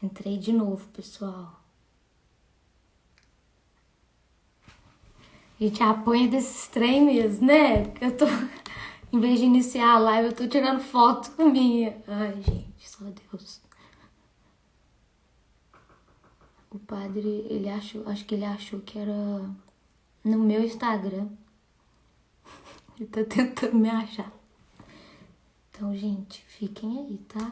Entrei de novo, pessoal. A gente apanha desses trem mesmo, né? Porque eu tô, em vez de iniciar a live, eu tô tirando foto minha. Ai, gente, só Deus. O padre, ele achou, acho que ele achou que era no meu Instagram. Ele tá tentando me achar. Então, gente, fiquem aí, tá?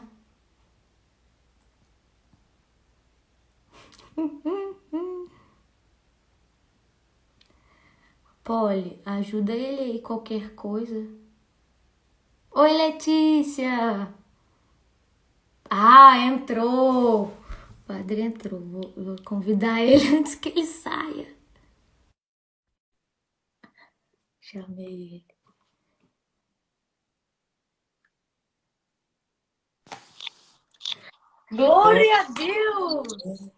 Polly, ajuda ele aí, qualquer coisa. Oi, Letícia! Ah, entrou! O padre entrou. Vou convidar ele antes que ele saia. Chamei ele. Glória a Deus!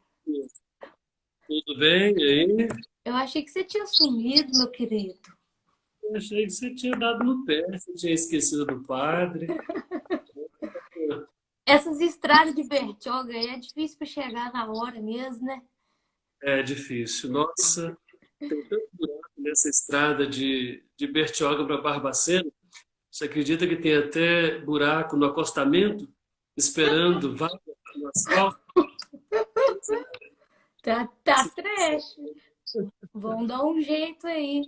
Tudo bem? E aí? Eu achei que você tinha sumido, meu querido. Eu achei que você tinha dado no pé, você tinha esquecido do padre. Essas estradas de Bertioga aí é difícil para chegar na hora mesmo, né? É difícil. Nossa, tem tanto buraco nessa estrada de Bertioga para Barbacena. Você acredita que tem até buraco no acostamento, esperando vaga no asfalto? Tá trash. Vão dar um jeito aí.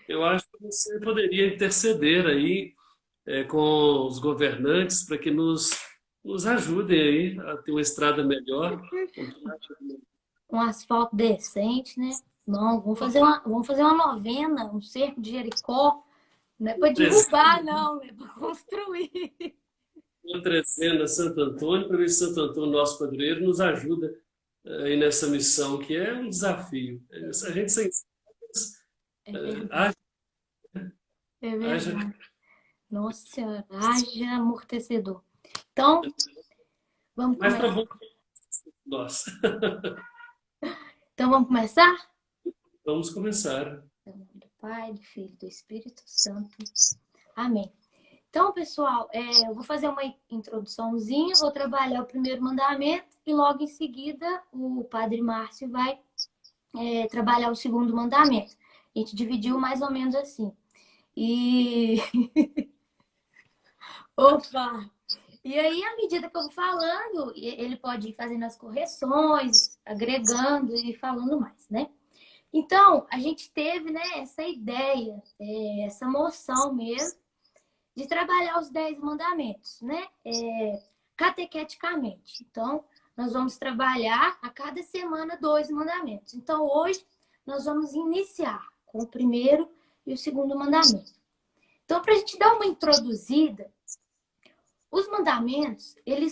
Eu acho que você poderia interceder aí com os governantes para que nos ajudem aí a ter uma estrada melhor. Um asfalto decente, né? Não, vamos fazer uma novena, um cerco de Jericó. Não é para derrubar, não, é para construir. Oferecendo a Santo Antônio, para ver se Santo Antônio, nosso padroeiro, nos ajuda aí nessa missão, que é um desafio. A gente sem É verdade, haja, é haja, verdade. Nossa Senhora, haja amortecedor. Então, vamos mas para começar. bom nossa. Então, vamos começar? Vamos começar. Em nome do Pai, do Filho e do Espírito Santo. Amém. Então, pessoal, eu vou fazer uma introduçãozinha, vou trabalhar o primeiro mandamento e logo em seguida o Padre Márcio vai trabalhar o segundo mandamento. A gente dividiu mais ou menos assim. E. Opa! E aí, à medida que eu vou falando, ele pode ir fazendo as correções, agregando e falando mais, né? Então, a gente teve, né, essa ideia, essa moção mesmo, de trabalhar os 10 mandamentos, né? Catequeticamente. Então, nós vamos trabalhar a cada semana 2 mandamentos. Então, hoje, nós vamos iniciar com o primeiro e o segundo mandamento. Então, para a gente dar uma introduzida, os mandamentos, ele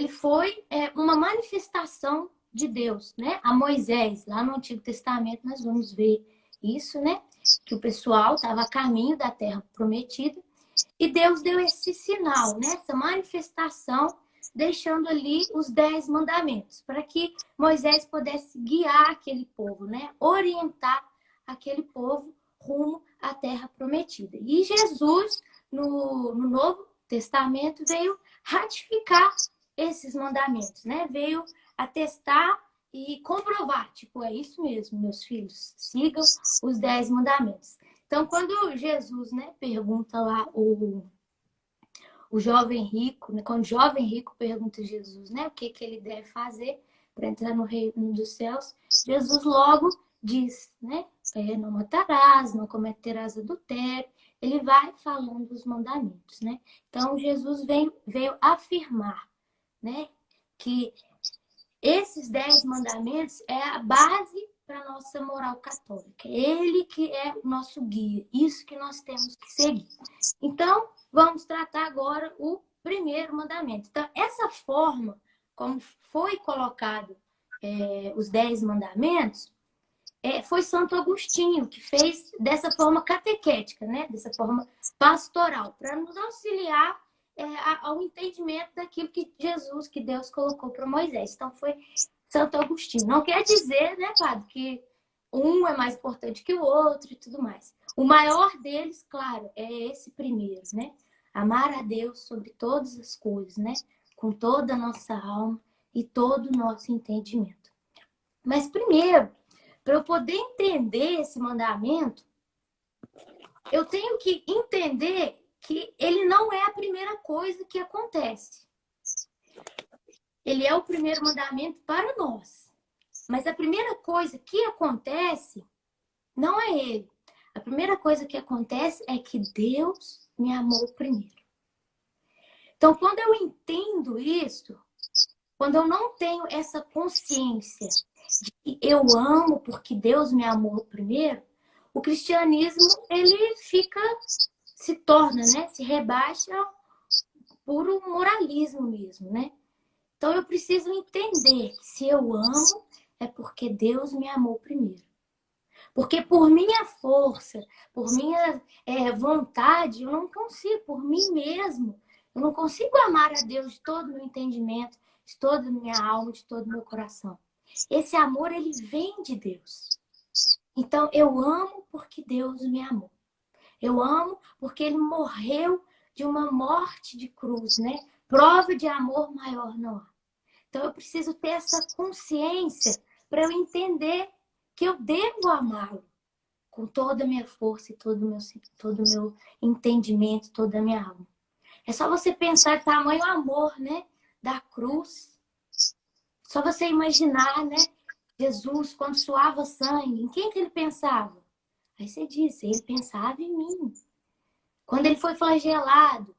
foi uma manifestação de Deus, né? A Moisés, lá no Antigo Testamento, nós vamos ver isso, né? Que o pessoal estava a caminho da terra prometida e Deus deu esse sinal, né? Essa manifestação, deixando ali os 10 mandamentos, para que Moisés pudesse guiar aquele povo, né? Orientar aquele povo rumo à terra prometida. E Jesus, no Novo Testamento, veio ratificar esses mandamentos, né? Veio atestar e comprovar, tipo, é isso mesmo, meus filhos, sigam os 10 mandamentos. Então, quando Jesus, né, pergunta lá o jovem rico, né, quando o jovem rico pergunta a Jesus, né, o que ele deve fazer para entrar no reino dos céus, Jesus logo diz, né, não matarás, não cometerás adultério. Ele vai falando os mandamentos, né? Então, Jesus veio afirmar, né, que esses 10 mandamentos é a base para a nossa moral católica. Ele que é o nosso guia, isso que nós temos que seguir. Então, vamos tratar agora o primeiro mandamento. Então, essa forma, como foi colocado os 10 mandamentos, foi Santo Agostinho que fez dessa forma catequética, né? Dessa forma pastoral, para nos auxiliar ao entendimento daquilo que Jesus, que Deus colocou para Moisés. Então, foi Santo Agostinho. Não quer dizer, né, padre, que um é mais importante que o outro e tudo mais. O maior deles, claro, é esse primeiro, né? Amar a Deus sobre todas as coisas, né? com toda a nossa alma e todo o nosso entendimento. Mas primeiro, para eu poder entender esse mandamento, eu tenho que entender que ele não é a primeira coisa que acontece. Ele é o primeiro mandamento para nós. Mas a primeira coisa que acontece não é ele. A primeira coisa que acontece é que Deus me amou primeiro. Então, quando eu entendo isso, quando eu não tenho essa consciência de que eu amo porque Deus me amou primeiro, o cristianismo, ele se torna, né? Se rebaixa ao puro moralismo mesmo, né? Então, eu preciso entender que se eu amo, é porque Deus me amou primeiro. Porque por minha força, por minha vontade, eu não consigo, por mim mesmo, eu não consigo amar a Deus de todo o meu entendimento, de toda a minha alma, de todo o meu coração. Esse amor, ele vem de Deus. Então, eu amo porque Deus me amou. Eu amo porque ele morreu de uma morte de cruz, né? Prova de amor maior não há. Então, eu preciso ter essa consciência para eu entender que eu devo amá-lo com toda a minha força e todo o meu entendimento, toda a minha alma. É só você pensar tamanho amor, né? Da cruz. Só você imaginar, né? Jesus, quando suava sangue, em quem que ele pensava? Aí você disse, ele pensava em mim. Quando ele foi flagelado,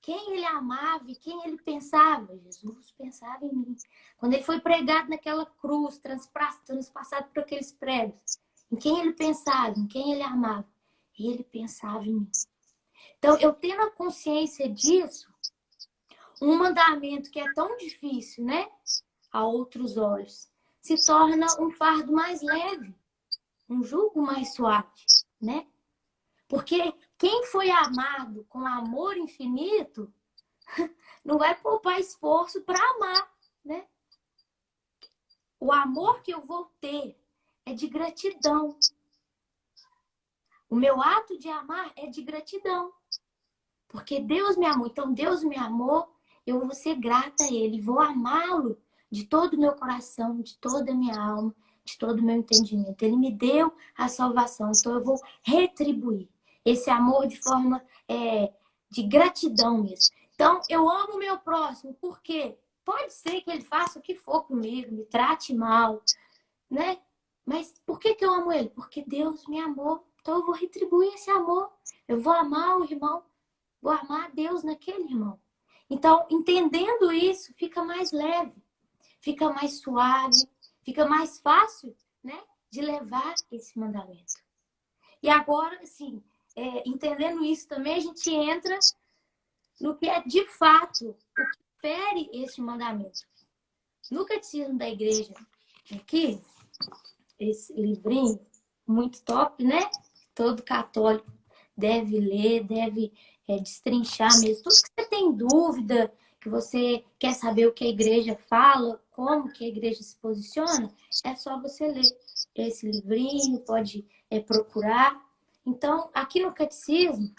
quem ele amava e quem ele pensava? Jesus pensava em mim. Quando ele foi pregado naquela cruz, transpassado por aqueles pregos, em quem ele pensava, em quem ele amava? E ele pensava em mim. Então, eu tendo a consciência disso, um mandamento que é tão difícil, né? A outros olhos, se torna um fardo mais leve, um jugo mais suave, né? Porque quem foi amado com amor infinito não vai poupar esforço para amar, né? O amor que eu vou ter é de gratidão. O meu ato de amar é de gratidão. Porque Deus me amou. Então, Deus me amou, eu vou ser grata a Ele. Vou amá-lo de todo o meu coração, de toda a minha alma, de todo o meu entendimento. Ele me deu a salvação. Então, eu vou retribuir esse amor de forma de gratidão mesmo. Então, eu amo o meu próximo. Por quê? Pode ser que ele faça o que for comigo, me trate mal, né? Mas por que eu amo ele? Porque Deus me amou. Então, eu vou retribuir esse amor. Eu vou amar o irmão. Vou amar a Deus naquele irmão. Então, entendendo isso, fica mais leve, fica mais suave, fica mais fácil, né, de levar esse mandamento. E agora, assim, entendendo isso também, a gente entra no que é de fato o que fere esse mandamento. No Catecismo da Igreja, aqui, esse livrinho muito top, né? Todo católico deve ler, deve destrinchar mesmo. Tudo que você tem dúvida, que você quer saber o que a igreja fala, como que a igreja se posiciona, é só você ler esse livrinho, pode procurar. Então, aqui no Catecismo,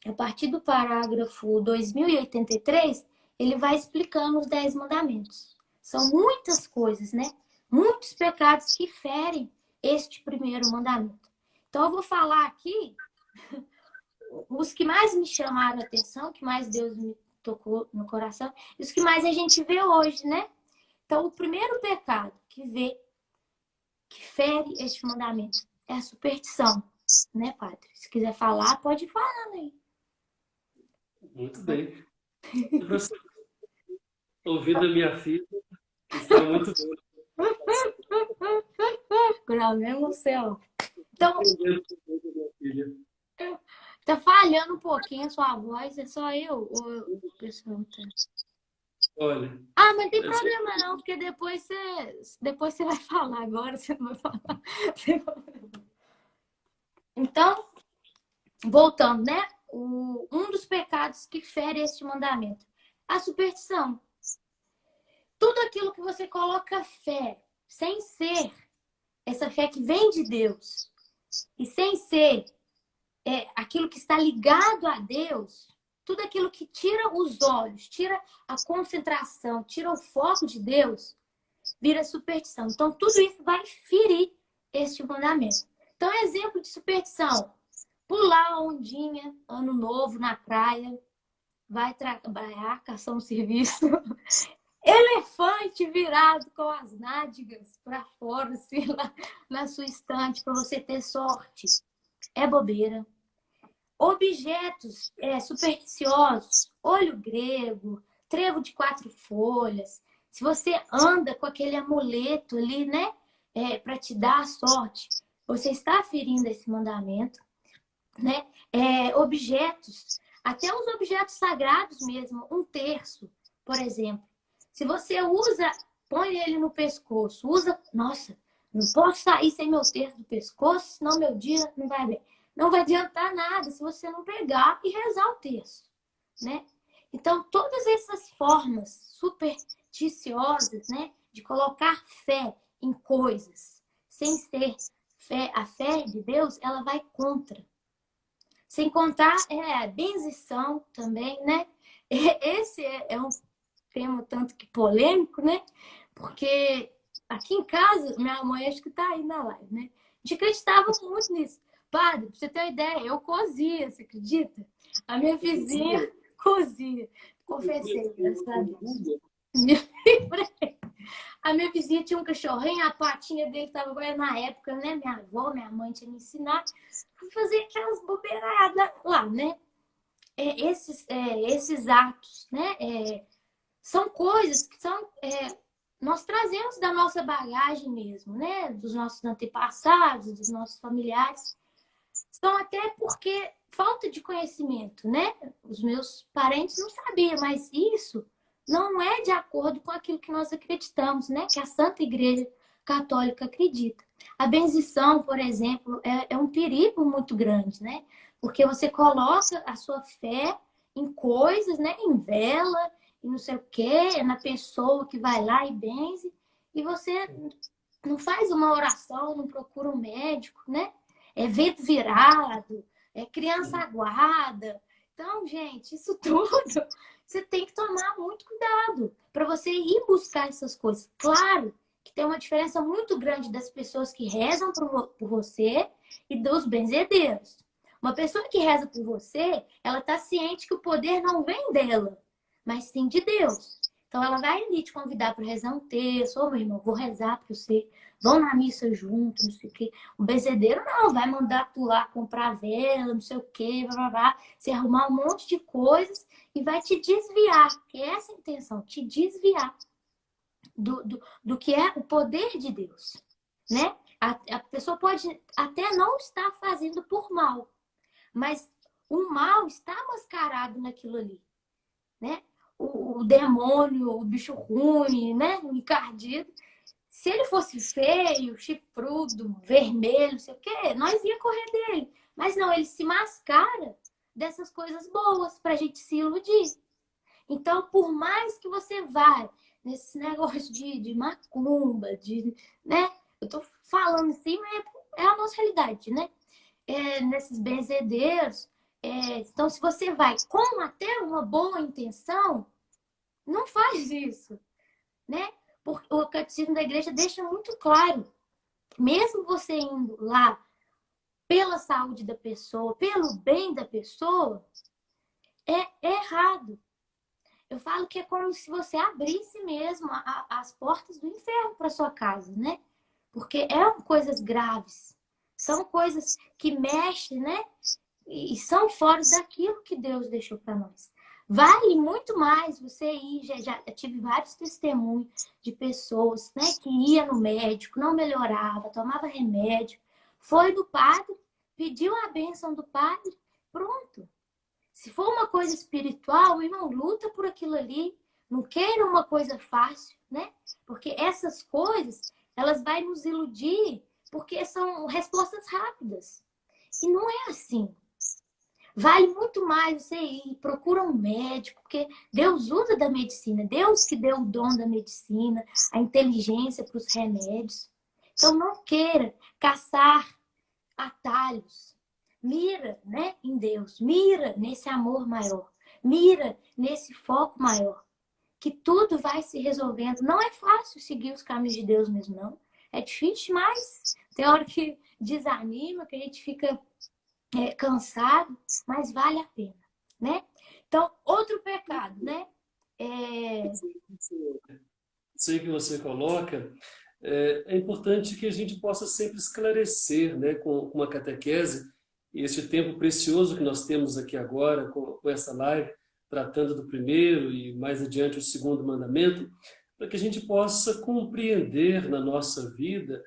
a partir do parágrafo 2083, ele vai explicando os 10 mandamentos. São muitas coisas, né? Muitos pecados que ferem este primeiro mandamento. Então, eu vou falar aqui os que mais me chamaram a atenção, que mais Deus me tocou no coração, e os que mais a gente vê hoje, né? Então, o primeiro pecado que fere este mandamento é a superstição, né, padre? Se quiser falar, pode ir falando aí. Muito bem. Professor, ouvindo a minha filha, está muito bom. Pelo mesmo céu. Então, Minha filha. tá falhando um pouquinho a sua voz, é só eu ou o pessoal tá? Olha. Ah, mas não tem problema não, porque depois você vai falar, agora você não vai falar. Então, voltando, né? Um dos pecados que fere este mandamento, a superstição. Tudo aquilo que você coloca fé, sem ser essa fé que vem de Deus, e sem ser aquilo que está ligado a Deus, tudo aquilo que tira os olhos, tira a concentração, tira o foco de Deus, vira superstição. Então, tudo isso vai ferir este mandamento. Então, exemplo de superstição: pular a ondinha, ano novo, na praia, vai trabalhar, caçar um serviço. Elefante virado com as nádegas para fora, assim, lá na sua estante, para você ter sorte. É bobeira. Objetos supersticiosos, olho grego, trevo de 4 folhas. Se você anda com aquele amuleto ali, né, para te dar a sorte, você está ferindo esse mandamento, né? Objetos, até os objetos sagrados mesmo, um terço, por exemplo. Se você usa, põe ele no pescoço, usa, nossa, não posso sair sem meu terço do pescoço, senão meu dia não vai bem. Não vai adiantar nada se você não pegar e rezar o terço, né? Então, todas essas formas supersticiosas, né, de colocar fé em coisas, sem ser fé, a fé de Deus, ela vai contra. Sem contar a benzição também, né? Esse é um tema tanto que polêmico, né? Porque aqui em casa, minha mãe acho que tá aí na live, né? A gente acreditava muito nisso. Padre, pra você ter uma ideia, eu cozia, você acredita? A minha vizinha cozia. Confessei, graças a Deus. A minha vizinha tinha um cachorrinho, a patinha dele estava agora na época, né? Minha avó, minha mãe tinha me ensinado a fazer aquelas bobeiradas lá, né? Esses atos, né? São coisas que nós trazemos da nossa bagagem mesmo, né? Dos nossos antepassados, dos nossos familiares. São até porque falta de conhecimento, né? Os meus parentes não sabiam, mas isso não é de acordo com aquilo que nós acreditamos, né? Que a Santa Igreja Católica acredita. A benzição, por exemplo, é um perigo muito grande, né? Porque você coloca a sua fé em coisas, né? Em vela, e não sei o quê, na pessoa que vai lá e benze, e você não faz uma oração, não procura um médico, né? É vento virado, é criança aguada. Então, gente, isso tudo você tem que tomar muito cuidado para você ir buscar essas coisas. Claro que tem uma diferença muito grande das pessoas que rezam por você e dos benzedeiros. Uma pessoa que reza por você, ela está ciente que o poder não vem dela, mas sim de Deus. Então, ela vai ali te convidar para rezar um texto. Ô, meu irmão, vou rezar para você. Vão na missa junto, não sei o quê. O benzedeiro não, vai mandar tu lá comprar vela, não sei o quê, blá, blá, blá. Você arrumar um monte de coisas e vai te desviar. Que é essa a intenção, te desviar do que é o poder de Deus, né? A pessoa pode até não estar fazendo por mal, mas o mal está mascarado naquilo ali, né? O demônio, o bicho ruim, né? O encardido. Se ele fosse feio, chifrudo, vermelho, não sei o quê, nós ia correr dele. Mas não, ele se mascara dessas coisas boas pra gente se iludir. Então, por mais que você vá nesses negócios de macumba, né? Eu tô falando assim, mas é a nossa realidade, né? Nesses benzedeiros. Então, se você vai com até uma boa intenção, não faz isso, né? Porque o catecismo da igreja deixa muito claro, mesmo você indo lá pela saúde da pessoa, pelo bem da pessoa, é errado. Eu falo que é como se você abrisse mesmo as portas do inferno para sua casa, né? Porque coisas graves, são coisas que mexem, né? E são fora daquilo que Deus deixou para nós. Vale muito mais você ir, já tive vários testemunhos de pessoas, né, que ia no médico, não melhorava, tomava remédio, foi do padre, pediu a bênção do padre, pronto. Se for uma coisa espiritual, irmão, luta por aquilo ali, não queira uma coisa fácil, né? Porque essas coisas, elas vão nos iludir, porque são respostas rápidas. E não é assim. Vale muito mais você ir, procura um médico, porque Deus usa da medicina, Deus que deu o dom da medicina, a inteligência para os remédios. Então não queira caçar atalhos. Mira, né, em Deus, mira nesse amor maior. mira nesse foco maior, que tudo vai se resolvendo. Não é fácil seguir os caminhos de Deus mesmo, não. É difícil demais. Tem hora que desanima, que a gente fica cansado, mas vale a pena, né? Então, outro pecado, né? Isso aí que você coloca, é importante que a gente possa sempre esclarecer, né, com uma catequese, e esse tempo precioso que nós temos aqui agora, com essa live, tratando do primeiro e mais adiante o segundo mandamento, para que a gente possa compreender na nossa vida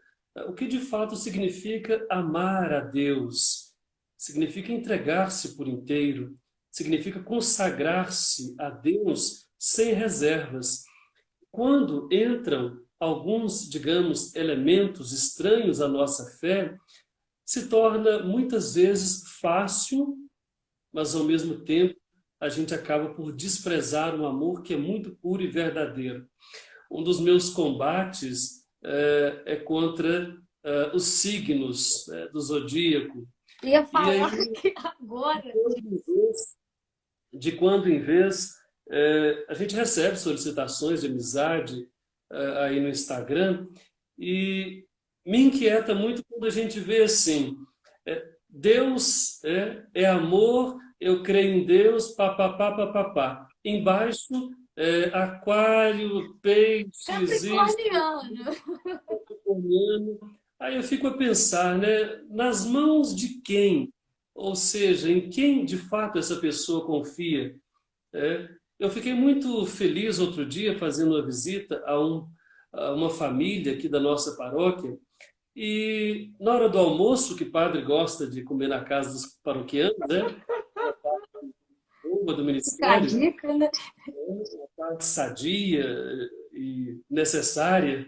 o que de fato significa amar a Deus, significa entregar-se por inteiro, significa consagrar-se a Deus sem reservas. Quando entram alguns, digamos, elementos estranhos à nossa fé, se torna muitas vezes fácil, mas ao mesmo tempo a gente acaba por desprezar um amor que é muito puro e verdadeiro. Um dos meus combates é contra os signos do zodíaco. Ia E aí, falar que agora. de quando em vez, a gente recebe solicitações de amizade aí no Instagram e me inquieta muito quando a gente vê assim, Deus é amor, eu creio em Deus, papapá, papapá. Embaixo, aquário, peixes, isso, Capricorniano. capricorniano. Aí eu fico a pensar, né, nas mãos de quem? Ou seja, em quem de fato essa pessoa confia? Eu fiquei muito feliz outro dia fazendo uma visita a uma família aqui da nossa paróquia e na hora do almoço, que o padre gosta de comer na casa dos paroquianos, né? Uma do Fica a ministério, dica, né? uma parte sadia e necessária.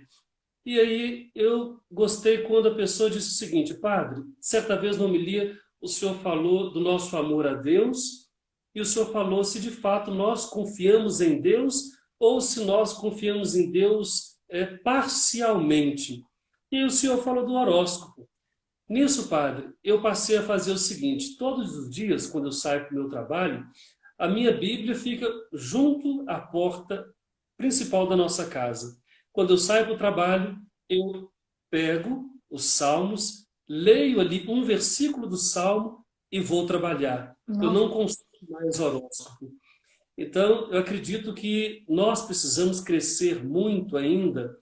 E aí eu gostei quando a pessoa disse o seguinte: padre, certa vez na homilia o senhor falou do nosso amor a Deus e o senhor falou se de fato nós confiamos em Deus ou se nós confiamos em Deus parcialmente. E o senhor falou do horóscopo. Nisso, padre, eu passei a fazer o seguinte: todos os dias, quando eu saio para o meu trabalho, a minha Bíblia fica junto à porta principal da nossa casa. Quando eu saio para o trabalho, eu pego os Salmos, leio ali um versículo do Salmo e vou trabalhar. Eu Nossa. não consulto mais horóscopo. Então, eu acredito que nós precisamos crescer muito ainda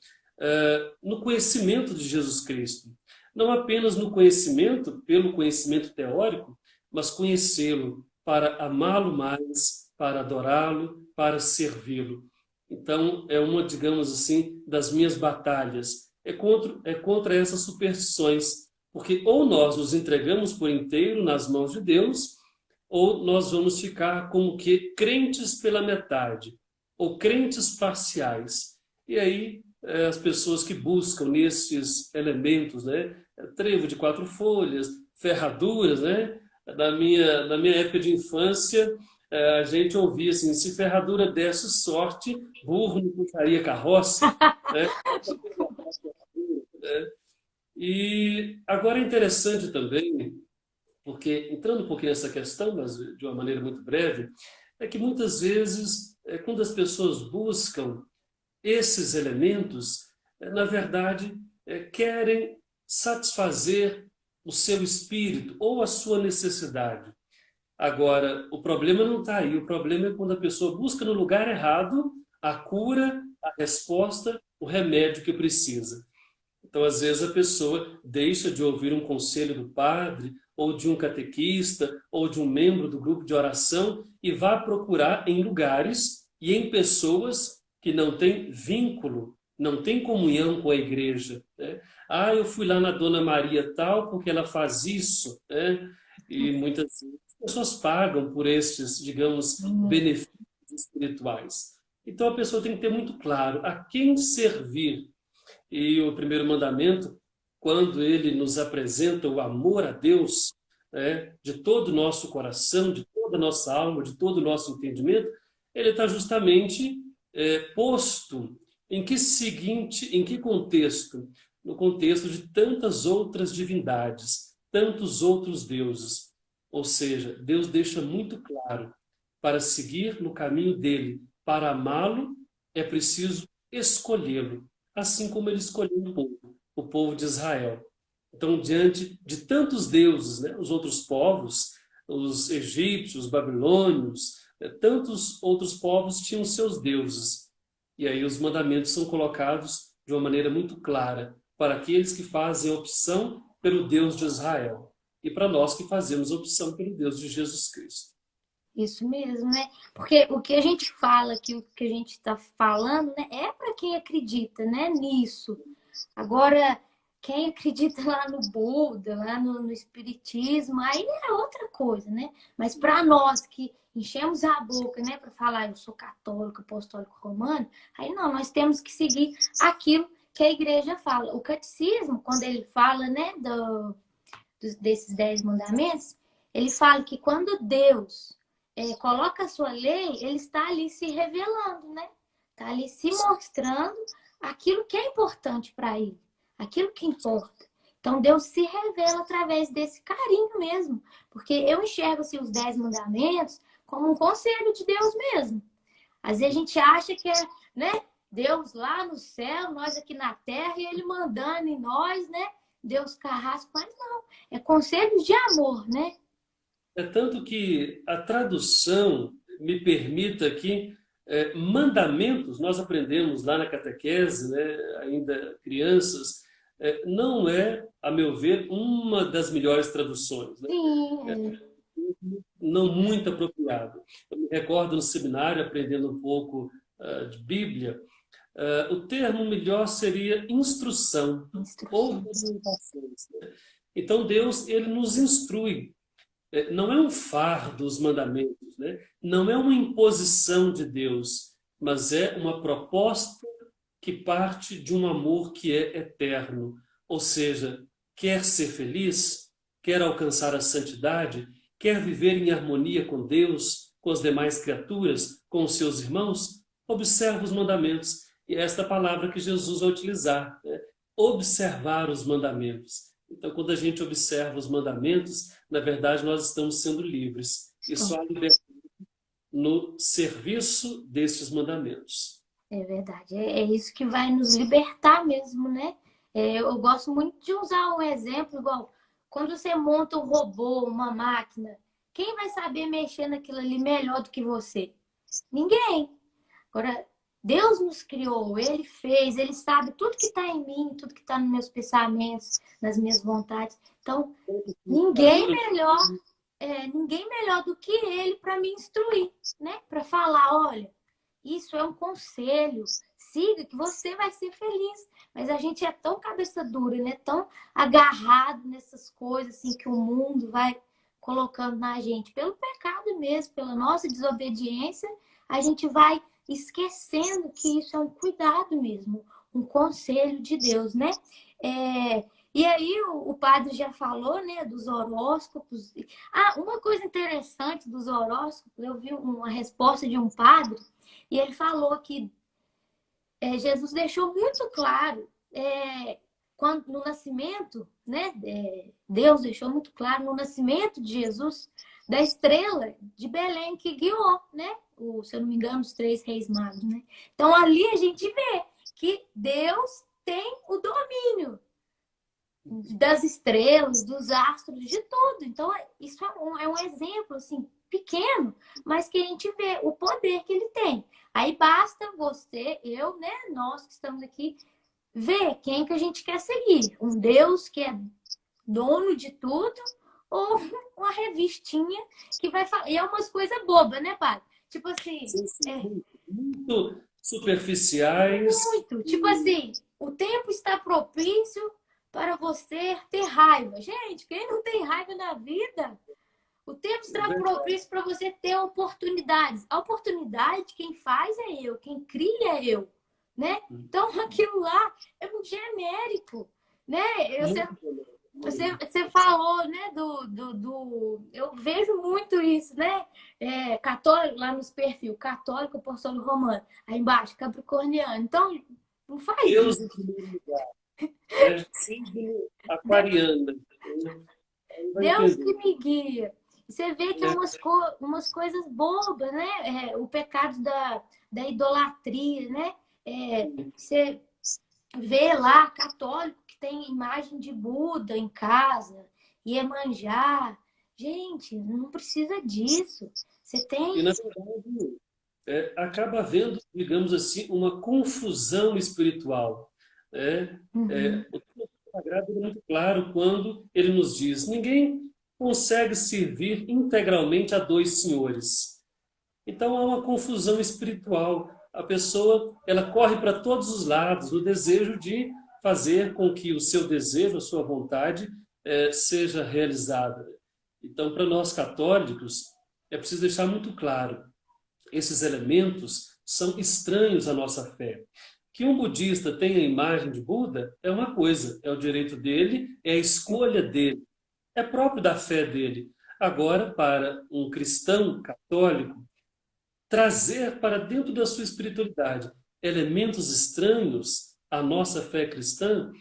no conhecimento de Jesus Cristo. Não apenas no conhecimento, pelo conhecimento teórico, mas conhecê-lo para amá-lo mais, para adorá-lo, para servi-lo. Então, é uma, digamos assim, das minhas batalhas. É contra essas superstições, porque ou nós nos entregamos por inteiro nas mãos de Deus, ou nós vamos ficar como que crentes pela metade, ou crentes parciais. E aí, as pessoas que buscam nesses elementos, né? Trevo de 4 folhas, ferraduras, né? Na minha época de infância, a gente ouvia assim: se ferradura desse sorte, burro não puxaria carroça, né? E agora é interessante também, porque entrando um pouquinho nessa questão, mas de uma maneira muito breve, é que muitas vezes, quando as pessoas buscam esses elementos, na verdade, querem satisfazer o seu espírito ou a sua necessidade. Agora, o problema não está aí. O problema é quando a pessoa busca no lugar errado a cura, a resposta, o remédio que precisa. Então, às vezes, a pessoa deixa de ouvir um conselho do padre, ou de um catequista, ou de um membro do grupo de oração e vai procurar em lugares e em pessoas que não têm vínculo, não têm comunhão com a igreja, né? Ah, eu fui lá na Dona Maria tal porque ela faz isso, né? E muitas vezes as pessoas pagam por estes, digamos, benefícios espirituais. Então, a pessoa tem que ter muito claro a quem servir. E o primeiro mandamento, quando ele nos apresenta o amor a Deus, de todo o nosso coração, de toda a nossa alma, de todo o nosso entendimento, ele está justamente posto em que contexto? No contexto de tantas outras divindades, tantos outros deuses. Ou seja, Deus deixa muito claro Para seguir no caminho dele, para amá-lo, é preciso escolhê-lo, assim como ele escolheu o povo de Israel. Então, diante de tantos deuses, né, os outros povos, os egípcios, os babilônios, tantos outros povos tinham seus deuses. E aí os mandamentos são colocados de uma maneira muito clara para aqueles que fazem opção pelo Deus de Israel e para nós que fazemos opção pelo Deus de Jesus Cristo. Isso mesmo, né? Porque o que a gente fala aqui, o que a gente está falando, né, é para quem acredita, né, nisso. Agora, quem acredita lá no Buda, lá no Espiritismo, aí é outra coisa, né? Mas para nós que enchemos a boca, né, para falar eu sou católico, apostólico romano, aí não, nós temos que seguir aquilo que a igreja fala. O catecismo, quando ele fala, né, desses 10 mandamentos, ele fala que quando Deus coloca a sua lei, ele está ali se revelando, né? Está ali se mostrando aquilo que é importante para ele, aquilo que importa. Então, Deus se revela através desse carinho mesmo, porque eu enxergo assim, os 10 mandamentos como um conselho de Deus mesmo. Às vezes a gente acha que é, né, Deus lá no céu, nós aqui na terra, e ele mandando em nós, né? Deus carrasco, mas não. É conselhos de amor, né? É tanto que a tradução me permita aqui, mandamentos, nós aprendemos lá na catequese, né, ainda crianças, não é, a meu ver, uma das melhores traduções, né? Sim, Não muito apropriado. Eu me recordo no seminário, aprendendo um pouco de Bíblia, o termo melhor seria instrução ou instrução. orientações, né? Então Deus, ele nos instrui. Não é um fardo os mandamentos, né? Não é uma imposição de Deus, mas é uma proposta que parte de um amor que é eterno. Ou seja, quer ser feliz, quer alcançar a santidade, quer viver em harmonia com Deus, com as demais criaturas, com os seus irmãos, observa os mandamentos. E é esta palavra que Jesus vai utilizar, né? Observar os mandamentos. Então, quando a gente observa os mandamentos, na verdade, nós estamos sendo livres. E só há liberdade no serviço destes mandamentos. É verdade. É isso que vai nos libertar mesmo, né? Eu gosto muito de usar um exemplo igual quando você monta um robô, uma máquina, quem vai saber mexer naquilo ali melhor do que você? Ninguém. Agora, Deus nos criou, Ele fez, Ele sabe tudo que está em mim, tudo que está nos meus pensamentos, nas minhas vontades. Então, ninguém melhor, ninguém melhor do que Ele para me instruir, né? Para falar, olha, isso é um conselho, siga que você vai ser feliz. Mas a gente é tão cabeça dura, né? Tão agarrado nessas coisas assim que o mundo vai colocando na gente, pelo pecado mesmo, pela nossa desobediência, a gente vai esquecendo que isso é um cuidado mesmo, um conselho de Deus, né? E aí o padre já falou, né, dos horóscopos. Uma coisa interessante dos horóscopos, eu vi uma resposta de um padre e ele falou que Jesus deixou muito claro quando no nascimento, né? Deus deixou muito claro no nascimento de Jesus da estrela de Belém que guiou, né? Se eu não me engano, os 3 reis magos, né? Então ali a gente vê que Deus tem o domínio das estrelas, dos astros, de tudo. Então isso é um exemplo assim pequeno, mas que a gente vê o poder que ele tem. Aí basta você, eu, né? Nós que estamos aqui ver quem que a gente quer seguir. Um Deus que é dono de tudo ou uma revistinha que vai falar. E é umas coisas bobas, né, padre? Tipo assim. Sim. Muito superficiais. Muito. Tipo assim, o tempo está propício para você ter raiva. Gente, quem não tem raiva na vida? O tempo está propício para você ter oportunidades. A oportunidade, quem faz é eu, quem cria é eu, né? Então, aquilo lá é muito genérico, né? Você falou, né, eu vejo muito isso, né? Católico, lá nos perfis, católico, apostólico romano. Aí embaixo, capricorniano. Então, não faz Deus isso. em primeiro lugar. Signo aquariano. Deus que me guia. Você vê que é umas coisas bobas, né? O pecado da idolatria, né? Você vê lá católico que tem imagem de Buda em casa, Iemanjá. Gente, não precisa disso. Você E, na tem. verdade, acaba havendo, digamos assim, uma confusão espiritual. Né? Uhum. O texto sagrado é muito claro quando ele nos diz: ninguém consegue servir integralmente a dois senhores. Então há uma confusão espiritual. A pessoa ela corre para todos os lados no desejo de fazer com que o seu desejo, a sua vontade, seja realizada. Então, para nós católicos, é preciso deixar muito claro esses elementos são estranhos à nossa fé. Que um budista tenha a imagem de Buda é uma coisa, é o direito dele, é a escolha dele, é próprio da fé dele. Agora, para um cristão católico, trazer para dentro da sua espiritualidade elementos estranhos à nossa fé cristã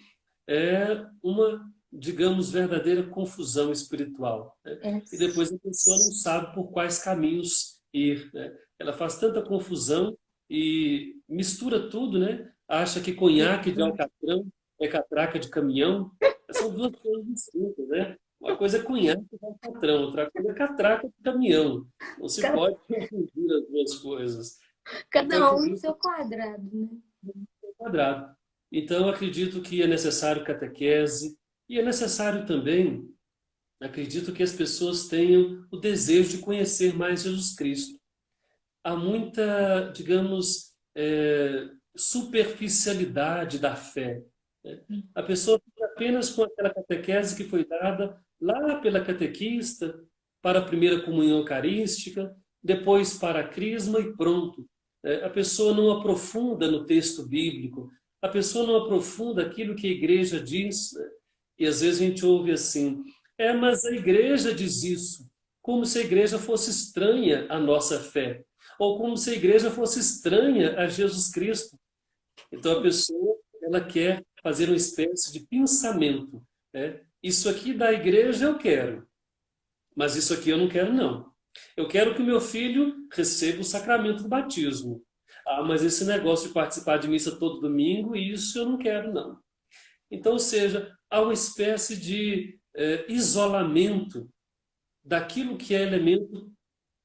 é uma, digamos, verdadeira confusão espiritual. Né? É, E depois a pessoa não sabe por quais caminhos ir. Né? Ela faz tanta confusão e mistura tudo, né? Acha que conhaque de alcatrão é catraca de caminhão. São duas coisas distintas, né? Uma coisa é conhaque de alcatrão, outra coisa é catraca de caminhão. Não se ca- pode confundir as duas coisas. Então, eu cada um no acredito seu quadrado, né? quadrado. Então, eu acredito que é necessário catequese e é necessário também, acredito que as pessoas tenham o desejo de conhecer mais Jesus Cristo. Há muita, digamos, superficialidade da fé. Né? A pessoa fica apenas com aquela catequese que foi dada lá pela catequista, para a primeira comunhão eucarística, depois para a crisma e pronto. A pessoa não aprofunda no texto bíblico, a pessoa não aprofunda aquilo que a igreja diz, né? E às vezes a gente ouve assim, mas a igreja diz isso, como se a igreja fosse estranha à nossa fé, ou como se a igreja fosse estranha a Jesus Cristo. Então a pessoa ela quer fazer uma espécie de pensamento. Né? Isso aqui da igreja eu quero, mas isso aqui eu não quero não. Eu quero que o meu filho receba o sacramento do batismo. Mas esse negócio de participar de missa todo domingo, isso eu não quero não. Então, ou seja, há uma espécie de isolamento daquilo que é elemento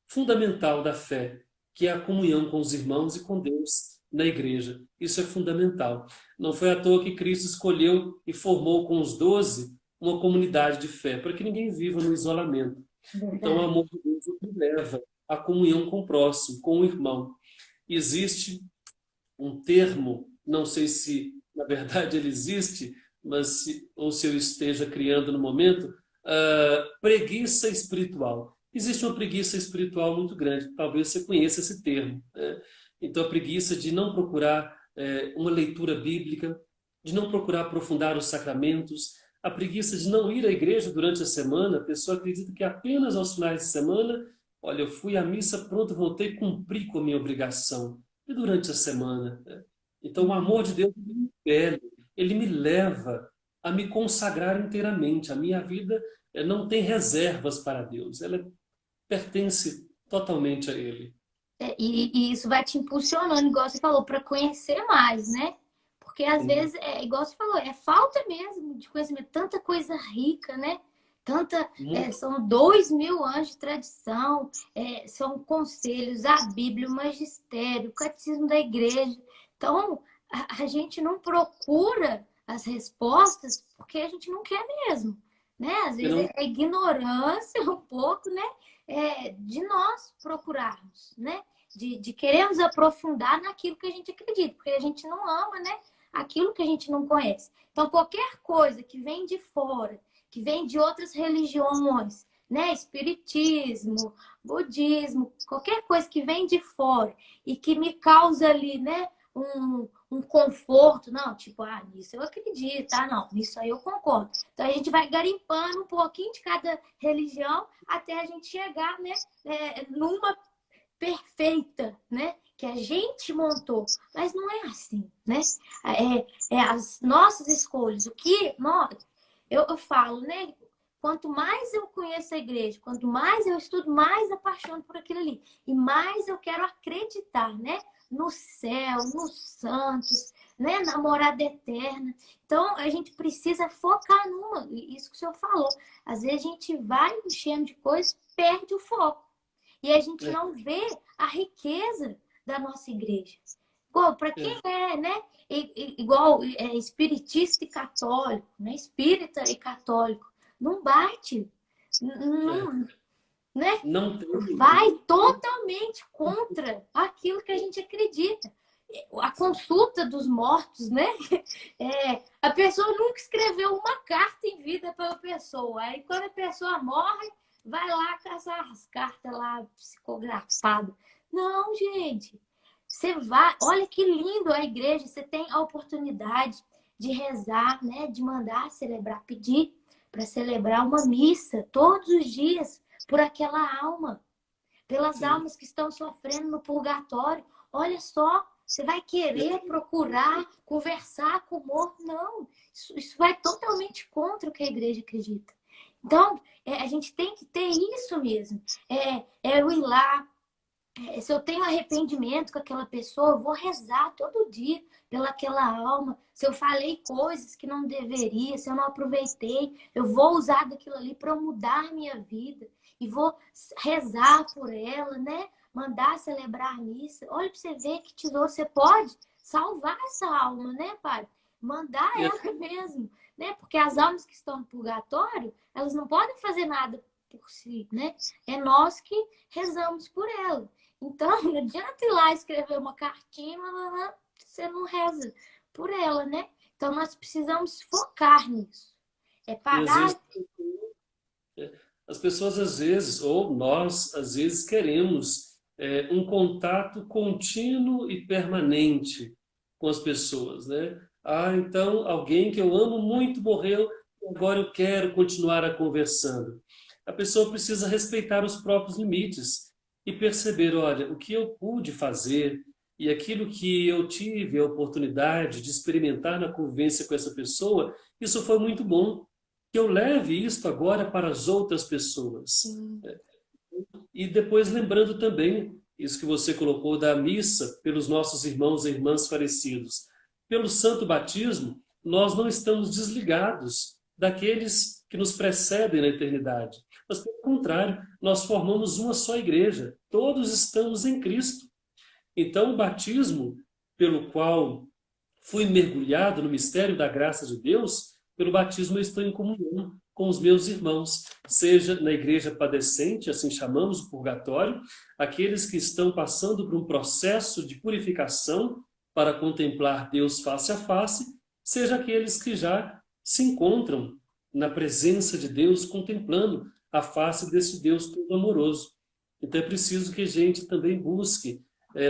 fundamental da fé, que é a comunhão com os irmãos e com Deus na igreja. Isso é fundamental. Não foi à toa que Cristo escolheu e formou com os 12 uma comunidade de fé, para que ninguém viva no isolamento. Então, o Verdade. amor de Deus nos leva à comunhão com o próximo, com o irmão. Existe um termo, não sei se na verdade ele existe, mas ou se eu esteja criando no momento, preguiça espiritual. Existe uma preguiça espiritual muito grande, talvez você conheça esse termo. Né? Então, a preguiça de não procurar uma leitura bíblica, de não procurar aprofundar os sacramentos, a preguiça de não ir à igreja durante a semana. A pessoa acredita que apenas aos finais de semana, olha, eu fui à missa, pronto, voltei, cumpri com a minha obrigação. E durante a semana? Né? Então, o amor de Deus me impele, ele me leva a me consagrar inteiramente. A minha vida não tem reservas para Deus, ela pertence totalmente a Ele. E isso vai te impulsionando, igual você falou, para conhecer mais, né? Porque às Sim. vezes, igual você falou, é falta mesmo de conhecimento, tanta coisa rica, né? Muito. São 2000 anos de tradição, são conselhos, a Bíblia, o magistério, o catecismo da igreja. Então, a gente não procura as respostas porque a gente não quer mesmo, né? Às Eu vezes não, é ignorância um pouco, né? De nós procurarmos, né? De querermos aprofundar naquilo que a gente acredita, porque a gente não ama, né? Aquilo que a gente não conhece. Então, qualquer coisa que vem de fora, que vem de outras religiões, né? Espiritismo, budismo, qualquer coisa que vem de fora e que me causa ali, né? Um conforto, não, tipo, nisso eu acredito, não, nisso aí eu concordo. Então a gente vai garimpando um pouquinho de cada religião até a gente chegar, né, numa perfeita, né, que a gente montou. Mas não é assim, né? As nossas escolhas, o que nós, eu falo, né? quanto mais eu conheço a igreja, quanto mais eu estudo, mais eu apaixono por aquilo ali. E mais eu quero acreditar, né? No céu, nos santos, né? Na morada eterna. Então, a gente precisa focar numa. Isso que o senhor falou. Às vezes a gente vai enchendo de coisas, perde o foco. E a gente não vê a riqueza da nossa igreja. Igual, para quem é, né? Igual espiritista e católico, né? Espírita e católico. Não bate. Não, né? Não tem. Vai totalmente contra aquilo que a gente acredita. A consulta dos mortos, né? A pessoa nunca escreveu uma carta em vida para a pessoa. Aí quando a pessoa morre, vai lá caçar as cartas lá psicografadas. Não, gente. Você vai, olha que lindo a igreja. Você tem a oportunidade de rezar, né? De mandar celebrar, pedir para celebrar uma missa todos os dias por aquela alma, pelas almas que estão sofrendo no purgatório. Olha só, você vai querer procurar, conversar com o morto? Não, isso vai totalmente contra o que a igreja acredita. Então, a gente tem que ter isso mesmo. Eu ir lá, se eu tenho arrependimento com aquela pessoa, eu vou rezar todo dia pelaquela alma. Se eu falei coisas que não deveria, se eu não aproveitei, eu vou usar daquilo ali para mudar a minha vida. E vou rezar por ela, né? Mandar celebrar a missa. Olha para você ver que tesouro você pode salvar essa alma, né, Pai? Mandar ela mesmo, né? Porque as almas que estão no purgatório, elas não podem fazer nada por si, né? É nós que rezamos por ela. Então, não adianta ir lá escrever uma cartinha, você não reza por ela, né? Então, nós precisamos focar nisso. Parar. As pessoas às vezes, ou nós às vezes queremos um contato contínuo e permanente com as pessoas, né? Então alguém que eu amo muito morreu, agora eu quero continuar a conversando. A pessoa precisa respeitar os próprios limites e perceber, olha, o que eu pude fazer e aquilo que eu tive a oportunidade de experimentar na convivência com essa pessoa, isso foi muito bom. Que eu leve isto agora para as outras pessoas. E depois lembrando também, isso que você colocou da missa pelos nossos irmãos e irmãs falecidos. Pelo santo batismo, nós não estamos desligados daqueles que nos precedem na eternidade. Mas, pelo contrário, nós formamos uma só igreja. Todos estamos em Cristo. Então, o batismo pelo qual fui mergulhado no mistério da graça de Deus, pelo batismo eu estou em comunhão com os meus irmãos, seja na igreja padecente, assim chamamos o purgatório, aqueles que estão passando por um processo de purificação para contemplar Deus face a face, seja aqueles que já se encontram na presença de Deus, contemplando a face desse Deus todo amoroso. Então é preciso que a gente também busque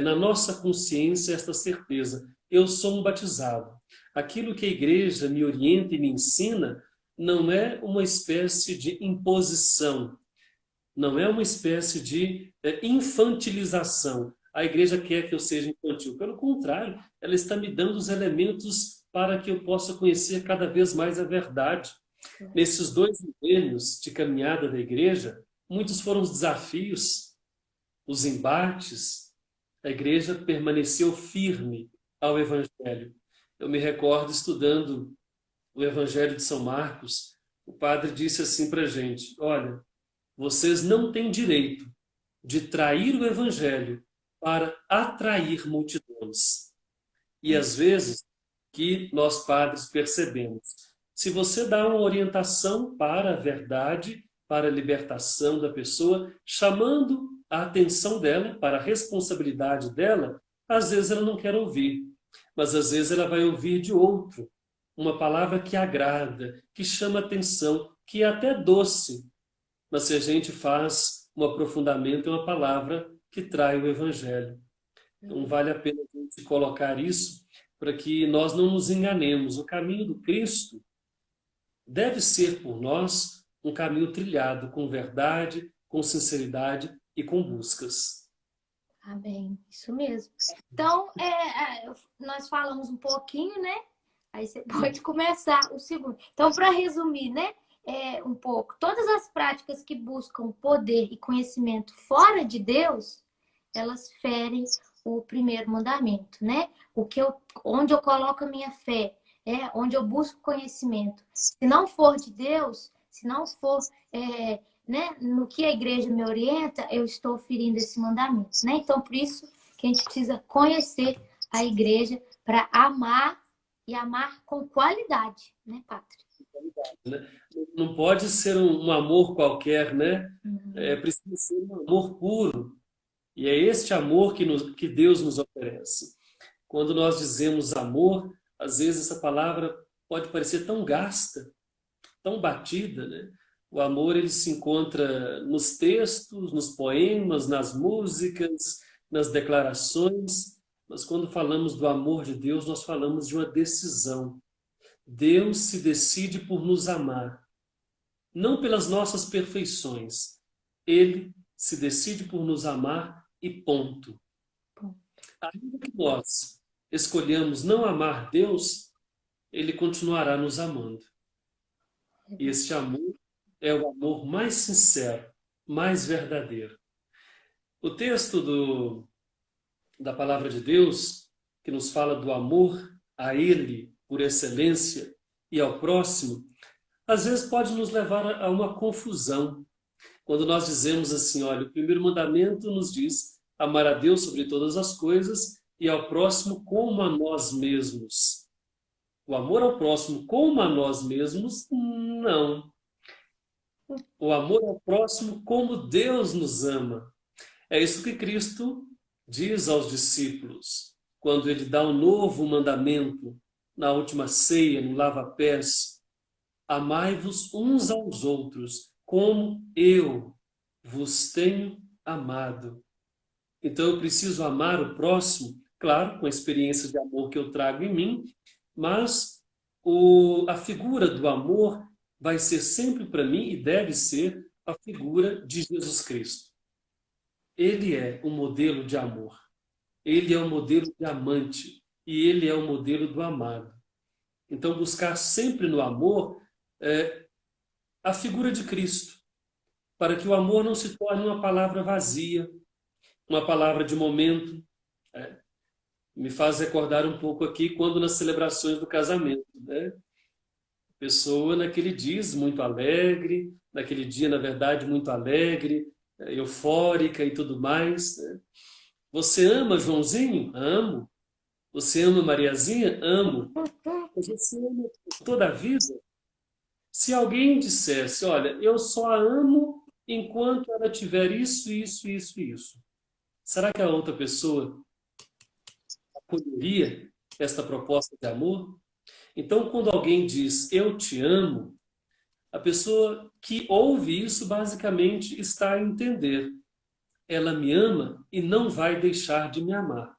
na nossa consciência esta certeza. Eu sou um batizado. Aquilo que a igreja me orienta e me ensina não é uma espécie de imposição, não é uma espécie de infantilização. A igreja quer que eu seja infantil. Pelo contrário, ela está me dando os elementos para que eu possa conhecer cada vez mais a verdade. Nesses 2 milênios de caminhada da igreja, muitos foram os desafios, os embates. A igreja permaneceu firme ao Evangelho. Eu me recordo estudando o Evangelho de São Marcos, o padre disse assim para a gente, olha, vocês não têm direito de trair o Evangelho para atrair multidões. E às vezes que nós padres percebemos, se você dá uma orientação para a verdade, para a libertação da pessoa, chamando a atenção dela para a responsabilidade dela, às vezes ela não quer ouvir, mas às vezes ela vai ouvir de outro, uma palavra que agrada, que chama atenção, que é até doce, mas se a gente faz um aprofundamento, é uma palavra que trai o Evangelho. Então vale a pena a gente colocar isso para que nós não nos enganemos. O caminho do Cristo deve ser por nós um caminho trilhado com verdade, com sinceridade e com buscas. Amém, isso mesmo. Então, nós falamos um pouquinho, né? Aí você pode começar o segundo. Então, para resumir, né? um pouco, todas as práticas que buscam poder e conhecimento fora de Deus, elas ferem o primeiro mandamento, né? Onde eu coloco a minha fé, onde eu busco conhecimento. Se não for de Deus, se não for né, no que a igreja me orienta, eu estou ferindo esse mandamento, né? Então, por isso que a gente precisa conhecer a igreja para amar e amar com qualidade, né, Pátria? Né? Não pode ser um amor qualquer, né? Precisa ser um amor puro. E é este amor que Deus nos oferece. Quando nós dizemos amor, às vezes essa palavra pode parecer tão gasta, tão batida, né? O amor ele se encontra nos textos, nos poemas, nas músicas, nas declarações, mas quando falamos do amor de Deus, nós falamos de uma decisão. Deus se decide por nos amar, não pelas nossas perfeições. Ele se decide por nos amar e ponto. Ainda que nós escolhamos não amar Deus, Ele continuará nos amando. E este amor é o amor mais sincero, mais verdadeiro. O texto da palavra de Deus, que nos fala do amor a Ele por excelência e ao próximo, às vezes pode nos levar a uma confusão. Quando nós dizemos assim, olha, o primeiro mandamento nos diz amar a Deus sobre todas as coisas e ao próximo como a nós mesmos. O amor ao próximo como a nós mesmos, não. O amor ao próximo como Deus nos ama. É isso que Cristo diz aos discípulos, quando ele dá um novo mandamento na última ceia, no lava-pés. Amai-vos uns aos outros, como eu vos tenho amado. Então eu preciso amar o próximo, claro, com a experiência de amor que eu trago em mim, mas a figura do amor vai ser sempre para mim e deve ser a figura de Jesus Cristo. Ele é o modelo de amor. Ele é o modelo de amante e ele é o modelo do amado. Então buscar sempre no amor a figura de Cristo, para que o amor não se torne uma palavra vazia, uma palavra de momento. Me faz recordar um pouco aqui quando nas celebrações do casamento, né? A pessoa naquele dia muito alegre, naquele dia, na verdade, muito alegre, eufórica e tudo mais, né? Você ama Joãozinho? Amo. Você ama Mariazinha? Amo. Mas você ama toda a vida? Se alguém dissesse, olha, eu só a amo enquanto ela tiver isso, isso, isso e isso, será que a outra pessoa acolheria esta proposta de amor? Então, quando alguém diz eu te amo, a pessoa que ouve isso basicamente está a entender. Ela me ama e não vai deixar de me amar.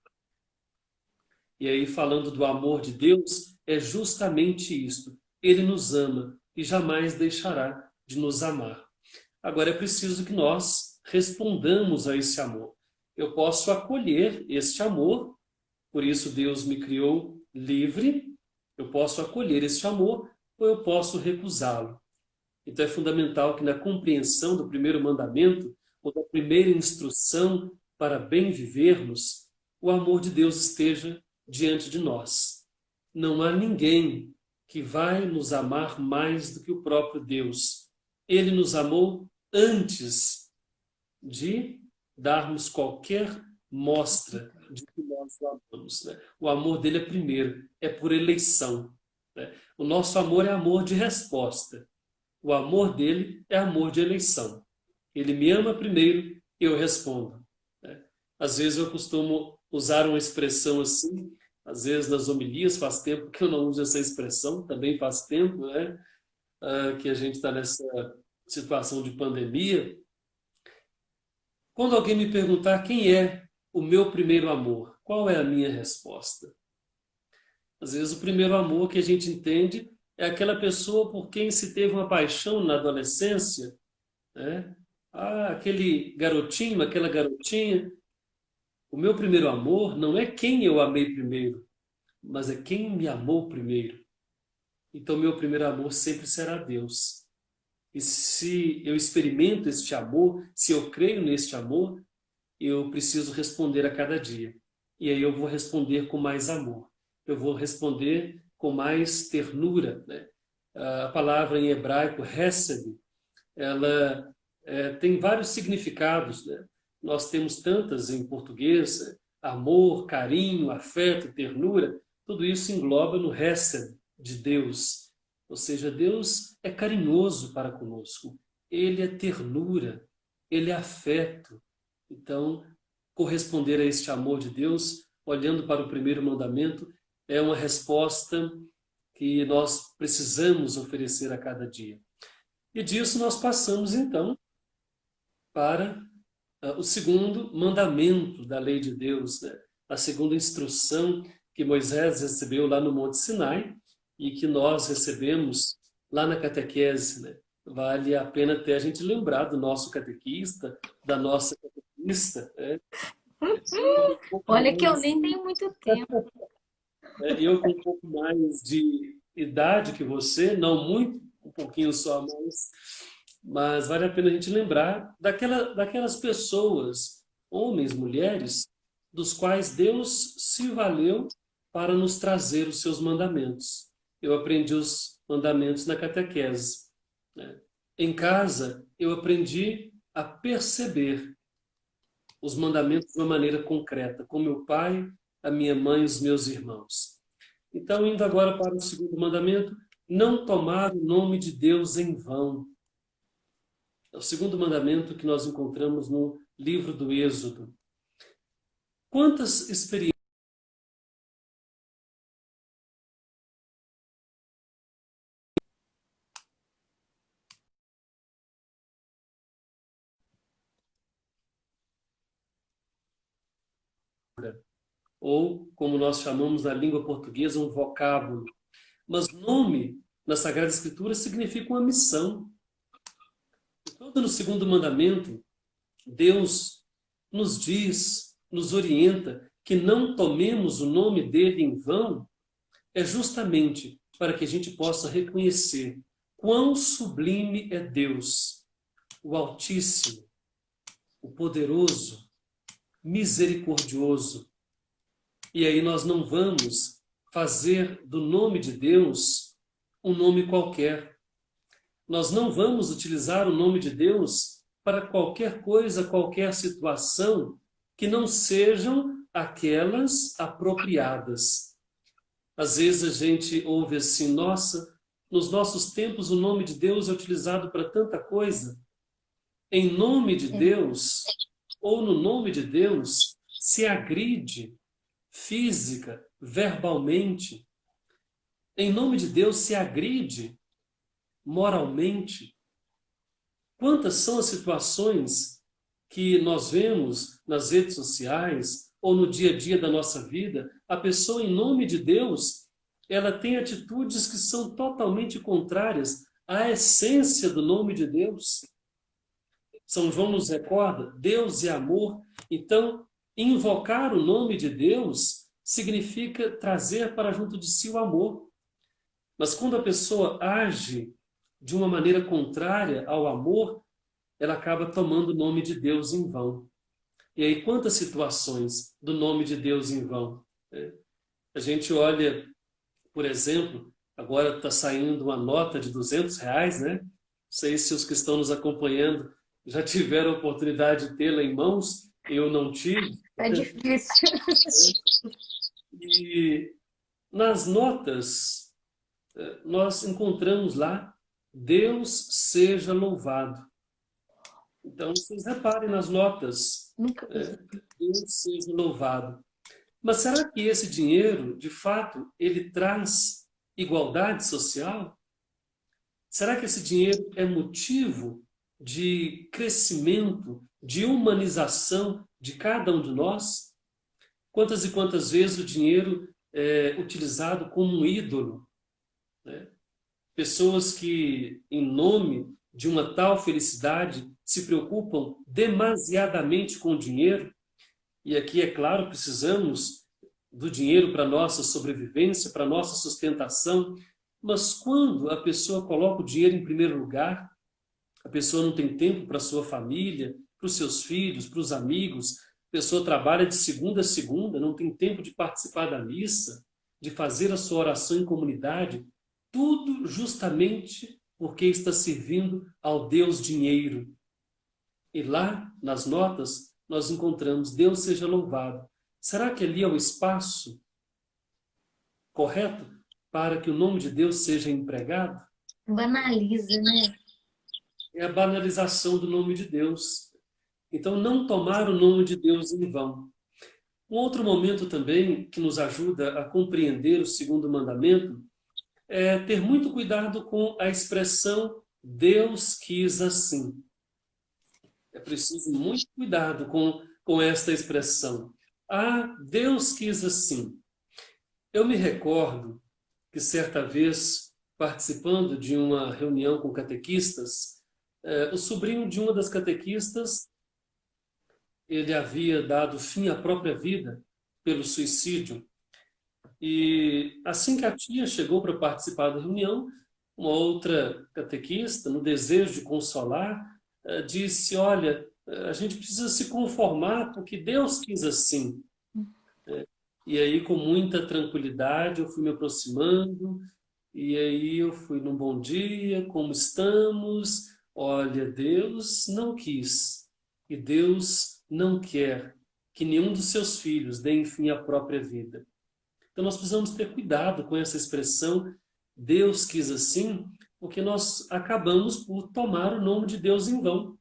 E aí, falando do amor de Deus, é justamente isto. Ele nos ama e jamais deixará de nos amar. Agora é preciso que nós respondamos a esse amor. Eu posso acolher este amor, por isso Deus me criou livre, eu posso acolher este amor ou eu posso recusá-lo. Então é fundamental que na compreensão do primeiro mandamento, ou da primeira instrução para bem vivermos, o amor de Deus esteja diante de nós. Não há ninguém que vai nos amar mais do que o próprio Deus. Ele nos amou antes de darmos qualquer mostra de que nós o amamos, né? O amor dele é primeiro, é por eleição, né? O nosso amor é amor de resposta. O amor dele é amor de eleição. Ele me ama primeiro, eu respondo, né? Às vezes eu costumo usar uma expressão assim, às vezes nas homilias, faz tempo que eu não uso essa expressão, também faz tempo, né? Que a gente está nessa situação de pandemia. Quando alguém me perguntar quem é o meu primeiro amor, qual é a minha resposta? Às vezes o primeiro amor que a gente entende é aquela pessoa por quem se teve uma paixão na adolescência, né? Aquele garotinho, aquela garotinha. O meu primeiro amor não é quem eu amei primeiro, mas é quem me amou primeiro. Então meu primeiro amor sempre será Deus. E se eu experimento este amor, se eu creio neste amor, eu preciso responder a cada dia. E aí eu vou responder com mais amor. Eu vou responder com mais ternura, né? A palavra em hebraico, hesed, ela tem vários significados, né? Nós temos tantas em português, amor, carinho, afeto, ternura, tudo isso engloba no hesed de Deus. Ou seja, Deus é carinhoso para conosco, Ele é ternura, Ele é afeto. Então, corresponder a este amor de Deus, olhando para o primeiro mandamento, é uma resposta que nós precisamos oferecer a cada dia. E disso nós passamos, então, para o segundo mandamento da lei de Deus, né? A segunda instrução que Moisés recebeu lá no Monte Sinai e que nós recebemos lá na catequese, né? Vale a pena até a gente lembrar do nosso catequista, da nossa catequista, né? Olha que eu nem tenho muito tempo. Eu com um pouco mais de idade que você, não muito, um pouquinho só mais, mas vale a pena a gente lembrar daquelas pessoas, homens, mulheres, dos quais Deus se valeu para nos trazer os seus mandamentos. Eu aprendi os mandamentos na catequese, né? Em casa, eu aprendi a perceber os mandamentos de uma maneira concreta, com meu pai, a minha mãe e os meus irmãos. Então, indo agora para o segundo mandamento, não tomar o nome de Deus em vão. É o segundo mandamento que nós encontramos no livro do Êxodo. Quantas experiências ou, como nós chamamos na língua portuguesa, um vocábulo. Mas nome, na Sagrada Escritura, significa uma missão. Então, no segundo mandamento, Deus nos diz, nos orienta que não tomemos o nome dele em vão, é justamente para que a gente possa reconhecer quão sublime é Deus, o Altíssimo, o Poderoso, Misericordioso. E aí nós não vamos fazer do nome de Deus um nome qualquer. Nós não vamos utilizar o nome de Deus para qualquer coisa, qualquer situação que não sejam aquelas apropriadas. Às vezes a gente ouve assim, nossa, nos nossos tempos o nome de Deus é utilizado para tanta coisa. Em nome de Deus, ou no nome de Deus, se agride física, verbalmente. Em nome de Deus se agride moralmente. Quantas são as situações que nós vemos nas redes sociais ou no dia a dia da nossa vida, a pessoa, em nome de Deus, ela tem atitudes que são totalmente contrárias à essência do nome de Deus. São João nos recorda, Deus é amor. Então, invocar o nome de Deus significa trazer para junto de si o amor. Mas quando a pessoa age de uma maneira contrária ao amor, ela acaba tomando o nome de Deus em vão. E aí, quantas situações do nome de Deus em vão? A gente olha, por exemplo, agora está saindo uma nota de R$ 200, né? Não sei se os que estão nos acompanhando já tiveram a oportunidade de tê-la em mãos, eu não tive. É difícil. E nas notas, nós encontramos lá, Deus seja louvado. Então, vocês reparem nas notas, Deus seja louvado. Mas será que esse dinheiro, de fato, ele traz igualdade social? Será que esse dinheiro é motivo de crescimento, de humanização de cada um de nós? Quantas e quantas vezes o dinheiro é utilizado como um ídolo, né? Pessoas que, em nome de uma tal felicidade, se preocupam demasiadamente com o dinheiro. E aqui, é claro, precisamos do dinheiro para a nossa sobrevivência, para a nossa sustentação. Mas quando a pessoa coloca o dinheiro em primeiro lugar, a pessoa não tem tempo para a sua família, para os seus filhos, para os amigos, a pessoa trabalha de segunda a segunda, não tem tempo de participar da missa, de fazer a sua oração em comunidade, tudo justamente porque está servindo ao Deus dinheiro. E lá, nas notas, nós encontramos Deus seja louvado. Será que ali é o espaço correto para que o nome de Deus seja empregado? Banaliza, né? É a banalização do nome de Deus. Então, não tomar o nome de Deus em vão. Um outro momento também que nos ajuda a compreender o segundo mandamento é ter muito cuidado com a expressão Deus quis assim. É preciso muito cuidado com esta expressão. Ah, Deus quis assim. Eu me recordo que certa vez, participando de uma reunião com catequistas, o sobrinho de uma das catequistas, ele havia dado fim à própria vida pelo suicídio. E assim que a tia chegou para participar da reunião, uma outra catequista, no desejo de consolar, disse: olha, a gente precisa se conformar porque Deus quis assim. E aí, com muita tranquilidade, eu fui me aproximando, e aí eu fui num bom dia, como estamos? Olha, Deus não quis, e Deus não quer que nenhum dos seus filhos dê fim à própria vida. Então nós precisamos ter cuidado com essa expressão Deus quis assim, porque nós acabamos por tomar o nome de Deus em vão.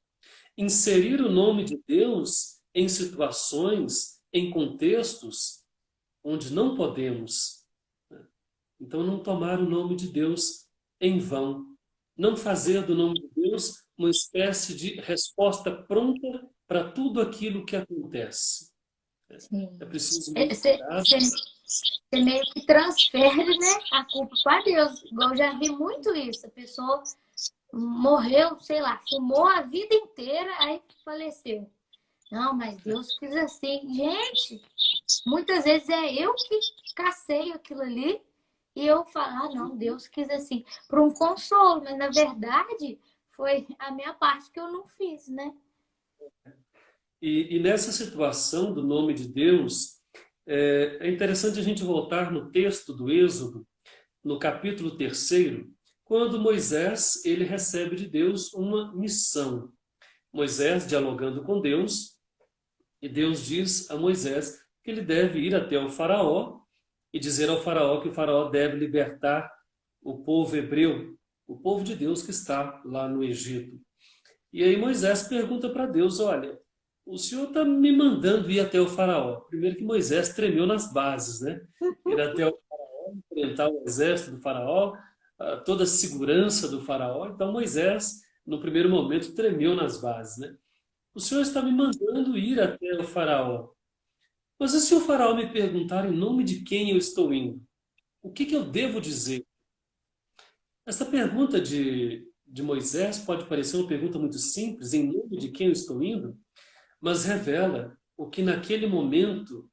Inserir o nome de Deus em situações, em contextos onde não podemos. Então não tomar o nome de Deus em vão. Não fazer do nome de Deus uma espécie de resposta pronta para tudo aquilo que acontece. Sim. É preciso Você meio que transfere, né, a culpa para Deus. Eu já vi muito isso. A pessoa morreu, sei lá, fumou a vida inteira, aí faleceu. Não, mas Deus quis assim. Gente, muitas vezes é eu que cacei aquilo ali e eu falo, ah, não, Deus quis assim. Para um consolo, mas na verdade foi a minha parte que eu não fiz, né? E nessa situação do nome de Deus, é interessante a gente voltar no texto do Êxodo, no capítulo 3, quando Moisés ele recebe de Deus uma missão. Moisés dialogando com Deus, e Deus diz a Moisés que ele deve ir até o faraó e dizer ao faraó que o faraó deve libertar o povo hebreu, o povo de Deus que está lá no Egito. E aí Moisés pergunta para Deus, olha, o senhor está me mandando ir até o faraó. Primeiro que Moisés tremeu nas bases, né? Ir até o faraó, enfrentar o exército do faraó, toda a segurança do faraó. Então Moisés, no primeiro momento, tremeu nas bases, né? O senhor está me mandando ir até o faraó. Mas e se o faraó me perguntar em nome de quem eu estou indo? O que eu devo dizer? Essa pergunta de Moisés pode parecer uma pergunta muito simples, em nome de quem eu estou indo? Mas revela o que naquele momento